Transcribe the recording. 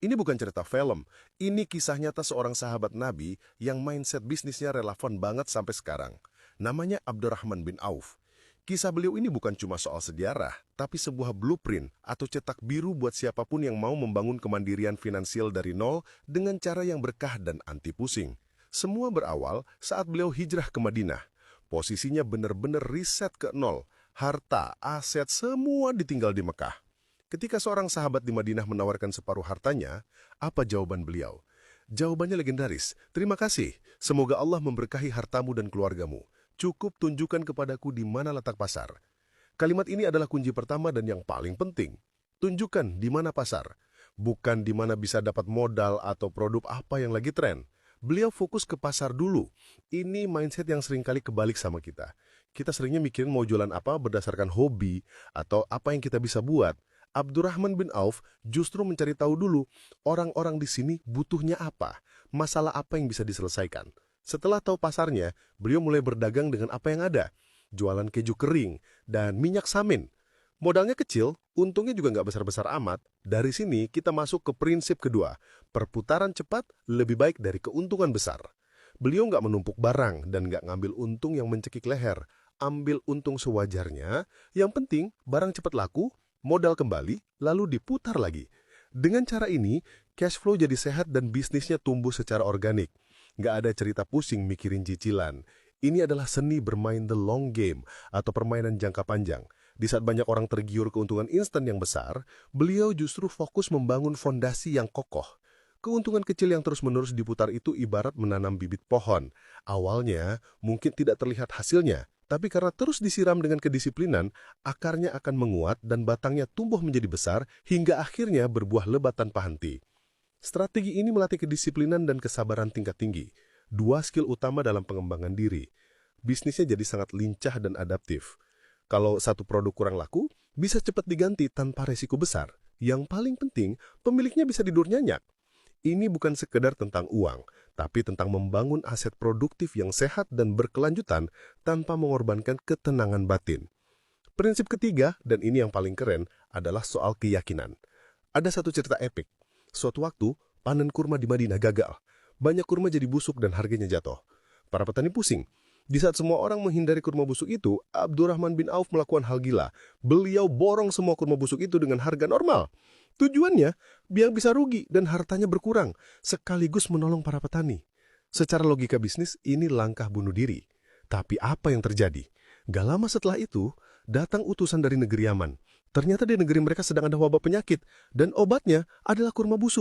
Ini bukan cerita film, ini kisah nyata seorang sahabat Nabi yang mindset bisnisnya relevan banget sampai sekarang. Namanya Abdurrahman bin Auf. Kisah beliau ini bukan cuma soal sejarah, tapi sebuah blueprint atau cetak biru buat siapapun yang mau membangun kemandirian finansial dari nol dengan cara yang berkah dan anti pusing. Semua berawal saat beliau hijrah ke Madinah. Posisinya benar-benar riset ke nol. Harta, aset, semua ditinggal di Mekah. Ketika seorang sahabat di Madinah menawarkan separuh hartanya, apa jawaban beliau? Jawabannya legendaris. Terima kasih. Semoga Allah memberkahi hartamu dan keluargamu. Cukup tunjukkan kepadaku di mana letak pasar. Kalimat ini adalah kunci pertama dan yang paling penting. Tunjukkan di mana pasar. Bukan di mana bisa dapat modal atau produk apa yang lagi tren. Beliau fokus ke pasar dulu. Ini mindset yang seringkali kebalik sama kita. Kita seringnya mikirin mau jualan apa berdasarkan hobi atau apa yang kita bisa buat. Abdurrahman bin Auf justru mencari tahu dulu orang-orang di sini butuhnya apa, masalah apa yang bisa diselesaikan. Setelah tahu pasarnya, beliau mulai berdagang dengan apa yang ada, jualan keju kering dan minyak samin. Modalnya kecil, untungnya juga nggak besar-besar amat. Dari sini kita masuk ke prinsip kedua, perputaran cepat lebih baik dari keuntungan besar. Beliau nggak menumpuk barang dan nggak ngambil untung yang mencekik leher. Ambil untung sewajarnya, yang penting barang cepat laku, modal kembali, lalu diputar lagi. Dengan cara ini, cash flow jadi sehat dan bisnisnya tumbuh secara organik. Nggak ada cerita pusing mikirin cicilan. Ini adalah seni bermain the long game atau permainan jangka panjang. Di saat banyak orang tergiur keuntungan instan yang besar, beliau justru fokus membangun fondasi yang kokoh. Keuntungan kecil yang terus-menerus diputar itu ibarat menanam bibit pohon. Awalnya mungkin tidak terlihat hasilnya, tapi karena terus disiram dengan kedisiplinan, akarnya akan menguat dan batangnya tumbuh menjadi besar hingga akhirnya berbuah lebat tanpa henti. Strategi ini melatih kedisiplinan dan kesabaran tingkat tinggi, dua skill utama dalam pengembangan diri. Bisnisnya jadi sangat lincah dan adaptif. Kalau satu produk kurang laku, bisa cepat diganti tanpa resiko besar. Yang paling penting, pemiliknya bisa tidur nyenyak. Ini bukan sekedar tentang uang, tapi tentang membangun aset produktif yang sehat dan berkelanjutan tanpa mengorbankan ketenangan batin. Prinsip ketiga, dan ini yang paling keren, adalah soal keyakinan. Ada satu cerita epik. Suatu waktu, panen kurma di Madinah gagal. Banyak kurma jadi busuk dan harganya jatuh. Para petani pusing. Di saat semua orang menghindari kurma busuk itu, Abdurrahman bin Auf melakukan hal gila. Beliau borong semua kurma busuk itu dengan harga normal. Tujuannya, biar bisa rugi dan hartanya berkurang, sekaligus menolong para petani. Secara logika bisnis, ini langkah bunuh diri. Tapi apa yang terjadi? Gak lama setelah itu, datang utusan dari negeri Yaman. Ternyata di negeri mereka sedang ada wabah penyakit, dan obatnya adalah kurma busuk.